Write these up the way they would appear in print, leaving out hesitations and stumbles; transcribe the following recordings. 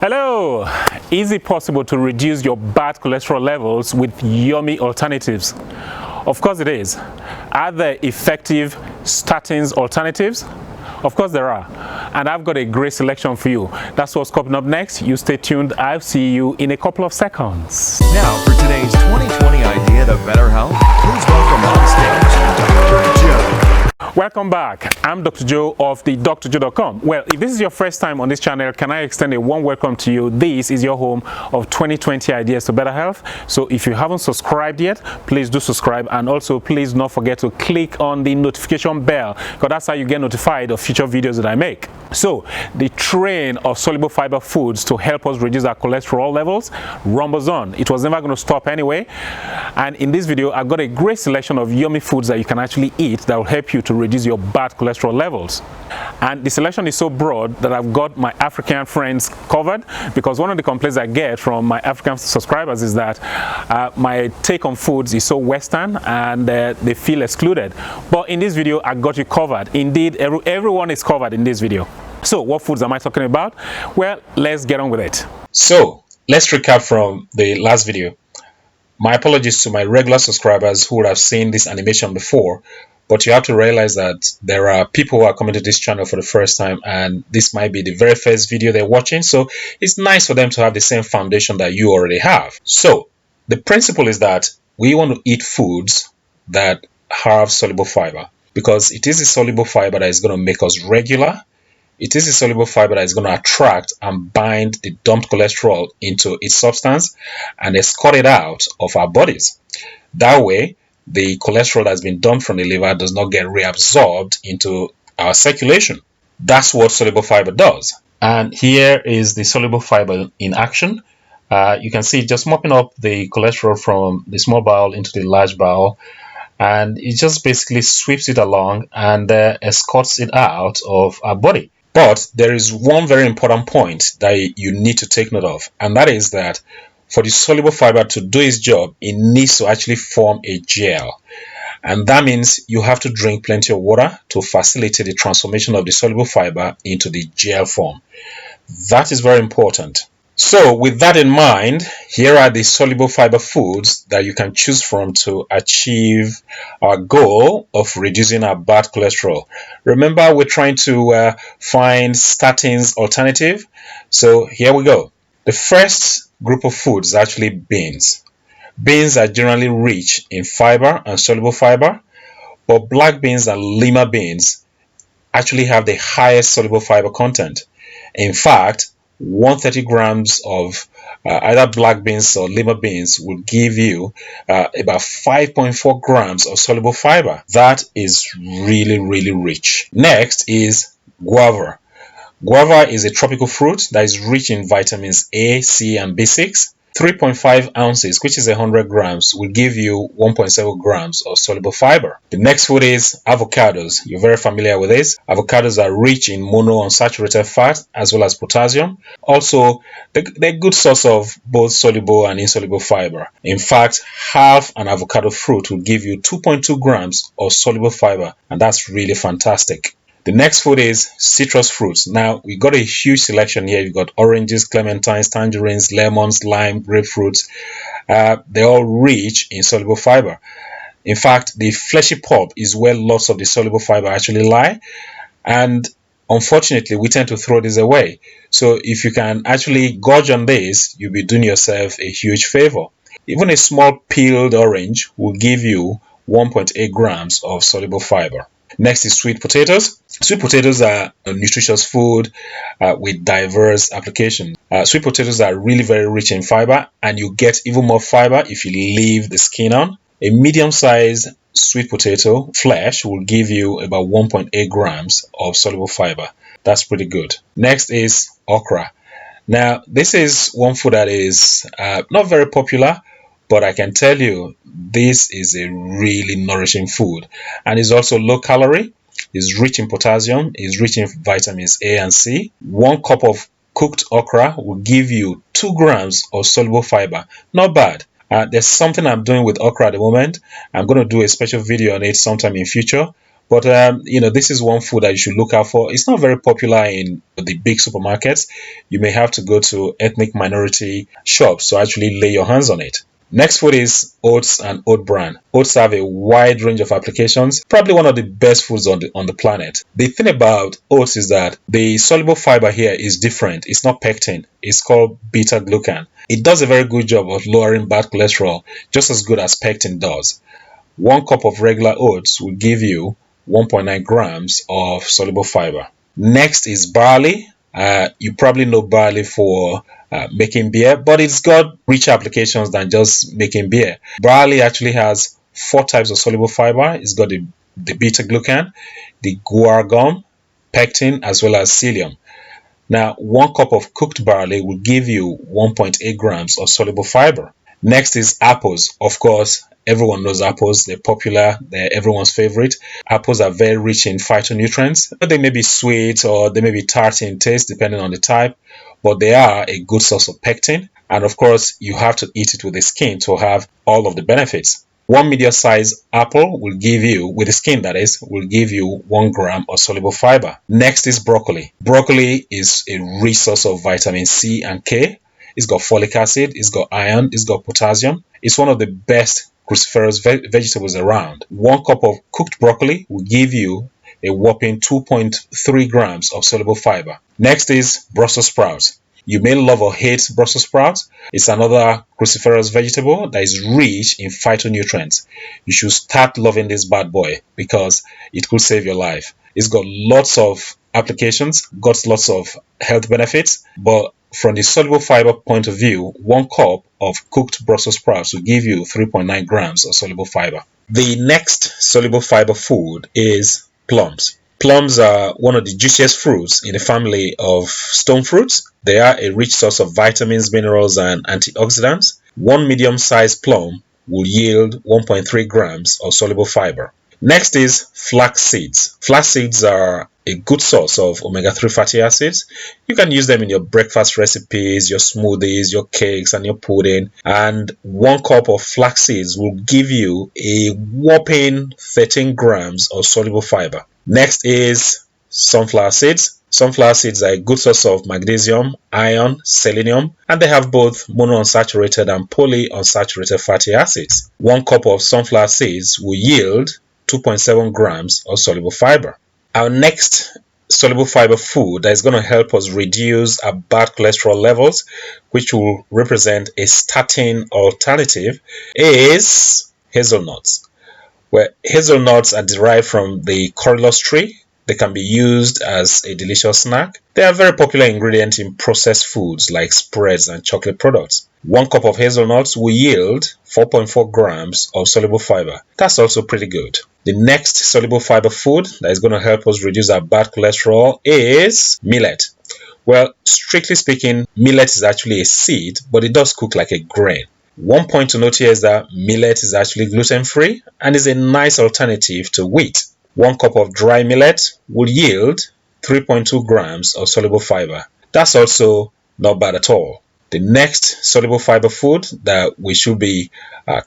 Hello! Is it possible to reduce your bad cholesterol levels with yummy alternatives? Of course it is. Are there effective statins alternatives? Of course there are. And I've got a great selection for you. That's what's coming up next. You stay tuned. I'll see you in a couple of seconds. Now for today's 2020 idea to better health, please welcome on stage Dr. Joe. Welcome back. I'm Dr. Joe of the drjoe.com. Well, if this is your first time on this channel, can I extend a warm welcome to you? This is your home of 2020 ideas to better health. So if you haven't subscribed yet, please do subscribe, and also please not forget to click on the notification bell, because that's how you get notified of future videos that I make. So the train of soluble fiber foods to help us reduce our cholesterol levels rumbles on. It was never going to stop anyway. And in this video, I've got a great selection of yummy foods that you can actually eat that will help you to reduce your bad cholesterol levels. And the selection is so broad that I've got my African friends covered, because one of the complaints I get from my African subscribers is that my take on foods is so Western and they feel excluded. But in this video, I got you covered. Indeed, everyone is covered in this video. So what foods am I talking about? Well, let's get on with it. So let's recap from the last video. My apologies to my regular subscribers who would have seen this animation before, but you have to realize that there are people who are coming to this channel for the first time, and this might be the very first video they're watching. So it's nice for them to have the same foundation that you already have. So the principle is that we want to eat foods that have soluble fiber, because it is a soluble fiber that is going to make us regular. It is a soluble fiber that is going to attract and bind the dumped cholesterol into its substance and escort it out of our bodies. That way, the cholesterol that's been dumped from the liver does not get reabsorbed into our circulation. That's what soluble fiber does. And here is the soluble fiber in action. You can see just mopping up the cholesterol from the small bowel into the large bowel. And it just basically sweeps it along and escorts it out of our body. But there is one very important point that you need to take note of, and that is that for the soluble fiber to do its job, it needs to actually form a gel. And that means you have to drink plenty of water to facilitate the transformation of the soluble fiber into the gel form. That is very important. So with that in mind, here are the soluble fiber foods that you can choose from to achieve our goal of reducing our bad cholesterol. Remember, we're trying to find statins alternative. So here we go. The first group of foods is actually beans. Beans are generally rich in fiber and soluble fiber, but black beans and lima beans actually have the highest soluble fiber content. In fact, 130 grams of either black beans or lima beans will give you about 5.4 grams of soluble fiber. That is really, really rich. Next is guava. Guava is a tropical fruit that is rich in vitamins A, C, and B6. 3.5 ounces, which is 100 grams, will give you 1.7 grams of soluble fiber. The next food is avocados. You're very familiar with this. Avocados are rich in monounsaturated fat as well as potassium. Also, they're a good source of both soluble and insoluble fiber. In fact, half an avocado fruit will give you 2.2 grams of soluble fiber, and that's really fantastic. The next food is citrus fruits. Now, we got a huge selection here. You've got oranges, clementines, tangerines, lemons, lime, grapefruits. They're all rich in soluble fiber. In fact, the fleshy pulp is where lots of the soluble fiber actually lie. And unfortunately, we tend to throw this away. So if you can actually gorge on this, you'll be doing yourself a huge favor. Even a small peeled orange will give you 1.8 grams of soluble fiber. Next is sweet potatoes. Sweet potatoes are a nutritious food with diverse applications. Sweet potatoes are really very rich in fiber, and you get even more fiber if you leave the skin on. A medium-sized sweet potato flesh will give you about 1.8 grams of soluble fiber. That's pretty good. Next is okra. Now, this is one food that is not very popular, but I can tell you this is a really nourishing food, and is also low calorie, is rich in potassium, is rich in vitamins A and C. 1 cup of cooked okra will give you 2 grams of soluble fiber. Not bad. There's something I'm doing with okra at the moment. I'm going to do a special video on it sometime in future, But this is one food that you should look out for. It's not very popular in the big supermarkets. You may have to go to ethnic minority shops to actually lay your hands on it. Next food is oats and oat bran. Oats have a wide range of applications, probably one of the best foods on the planet. The thing about oats is that the soluble fiber here is different. It's not pectin, it's called beta glucan. It does a very good job of lowering bad cholesterol, just as good as pectin does. 1 cup of regular oats will give you 1.9 grams of soluble fiber. Next is barley. You probably know barley for making beer, but it's got richer applications than just making beer. Barley actually has 4 types of soluble fiber. It's got the beta glucan, the guar pectin, as well as psyllium. Now, 1 cup of cooked barley will give you 1.8 grams of soluble fiber. Next is apples. Of course, everyone knows apples. They're popular. They're everyone's favorite. Apples are very rich in phytonutrients. They may be sweet or they may be tart in taste, depending on the type, but they are a good source of pectin. And of course, you have to eat it with the skin to have all of the benefits. 1 medium-sized apple will give you, with the skin that is, will give you 1 gram of soluble fiber. Next is broccoli. Broccoli is a rich source of vitamin C and K. It's got folic acid, it's got iron, it's got potassium. It's one of the best cruciferous vegetables around. 1 cup of cooked broccoli will give you a whopping 2.3 grams of soluble fiber. Next is Brussels sprouts. You may love or hate Brussels sprouts. It's another cruciferous vegetable that is rich in phytonutrients. You should start loving this bad boy because it could save your life. It's got lots of applications, got lots of health benefits, but from the soluble fiber point of view, 1 cup of cooked Brussels sprouts will give you 3.9 grams of soluble fiber. The next soluble fiber food is plums. Plums are one of the juiciest fruits in the family of stone fruits. They are a rich source of vitamins, minerals, and antioxidants. 1 medium-sized plum will yield 1.3 grams of soluble fiber. Next is flax seeds. Flax seeds are a good source of omega-3 fatty acids. You can use them in your breakfast recipes, your smoothies, your cakes, and your pudding. And 1 cup of flax seeds will give you a whopping 13 grams of soluble fiber. Next is sunflower seeds. Sunflower seeds are a good source of magnesium, iron, selenium, and they have both monounsaturated and polyunsaturated fatty acids. 1 cup of sunflower seeds will yield 2.7 grams of soluble fiber. Our next soluble fiber food that is going to help us reduce our bad cholesterol levels, which will represent a statin alternative, is hazelnuts. Well, hazelnuts are derived from the corylus tree. They can be used as a delicious snack. They are a very popular ingredient in processed foods like spreads and chocolate products. 1 cup of hazelnuts will yield 4.4 grams of soluble fiber. That's also pretty good. The next soluble fiber food that is going to help us reduce our bad cholesterol is millet. Well, strictly speaking, millet is actually a seed, but it does cook like a grain. 1 point to note here is that millet is actually gluten-free and is a nice alternative to wheat. 1 cup of dry millet will yield 3.2 grams of soluble fiber. That's also not bad at all. The next soluble fiber food that we should be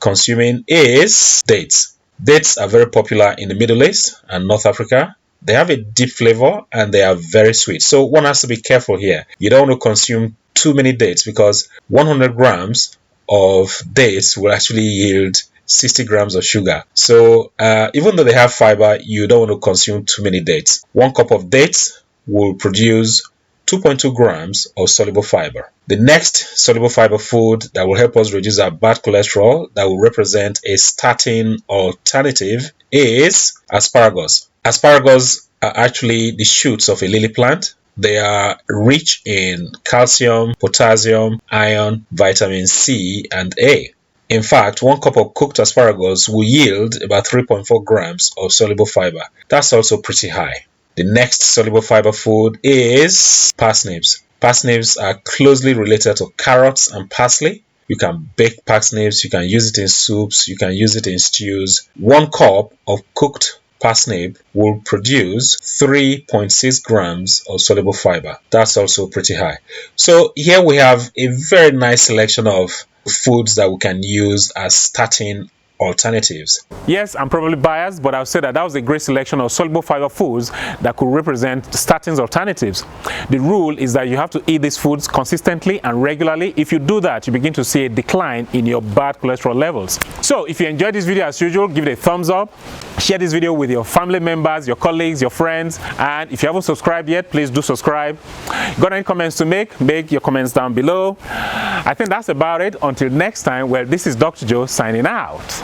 consuming is dates. Dates are very popular in the Middle East and North Africa. They have a deep flavor and they are very sweet. So one has to be careful here. You don't want to consume too many dates because 100 grams of dates will actually yield 60 grams of sugar. So even though they have fiber, you don't want to consume too many dates. 1 cup of dates will produce 2.2 grams of soluble fiber. The next soluble fiber food that will help us reduce our bad cholesterol, that will represent a statin alternative, is asparagus. Asparagus are actually the shoots of a lily plant. They are rich in calcium, potassium, iron, vitamin C, and A. In fact, 1 cup of cooked asparagus will yield about 3.4 grams of soluble fiber. That's also pretty high. The next soluble fiber food is parsnips. Parsnips are closely related to carrots and parsley. You can bake parsnips, you can use it in soups, you can use it in stews. 1 cup of cooked parsnip will produce 3.6 grams of soluble fiber. That's also pretty high. So here we have a very nice selection of foods that we can use as statin alternatives. Yes, I'm probably biased, but I'll say that was a great selection of soluble fiber foods that could represent statins alternatives. The rule is that you have to eat these foods consistently and regularly. If you do that, you begin to see a decline in your bad cholesterol levels. So if you enjoyed this video, as usual, give it a thumbs up, share this video with your family members, your colleagues, your friends, and if you haven't subscribed yet, please do subscribe. Got any comments to make your comments down below. I think that's about it. Until next time, well, this is Dr. Joe signing out.